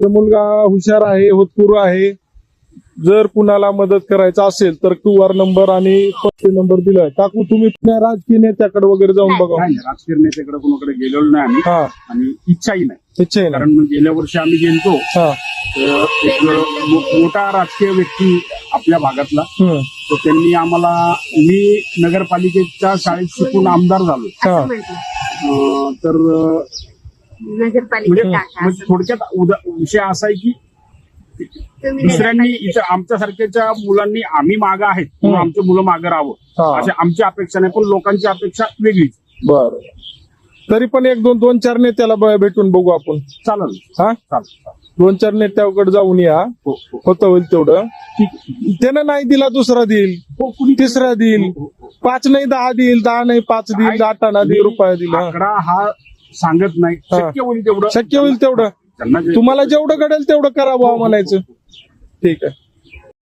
तो मुलगा हुशार आहे, होतकरू आहे. जर कुणाला मदत करायचा असेल तर QR नंबर आणि पत्ते नंबर दिलाय. काकू तुम्ही पुण्या राजकीय नेत्याकडे वगैरे जाऊन बघा. नाही, राजकीय नेत्याकडे कोणाकडे गेलेलो नाही आम्ही. हा, आणि इच्छाही नाही. इच्छा आहे ना. कारण गेल्या वर्षी आम्ही गेलतो. हा, एक मोठा राजकीय व्यक्ती आपल्या भागातला, हम्म, तर त्यांनी आम्हाला, मी नगरपालिकेच्या शाळेत शिकून आमदार झालो. हा, तर नगरपालिका म्हणजे थोडक्यात विषय असा आहे की दुसऱ्यांनी इथं आमच्यासारख्याच्या मुलांनी, आम्ही मागं आहेत म्हणून आमची मुलं मागं राहावं हा. अशी आमची अपेक्षा नाही, पण लोकांची अपेक्षा वेगळीच. बर. तरी पण एक दोन चार नेत्याला भेटून बघू आपण. चालेल. हा, चालेल. 2-4 नेत्याकडे जाऊन या. हो, हो. होतं होईल तेवढं. त्यानं नाही दिला दुसरा देईल, हो, कुणी तिसरा देईल. 5 नाही 10 देईल, 10 नाही 5 देईल, 8 ना देईल, रुपया दिल. आकडा हा सांगत नाही. हा. शक्य होईल तेवढं. शक्य होईल तेवढं. त्यांना जे- तुम्हाला जेवढं घडेल तेवढं करा बुवा म्हणायचं. ठीक आहे.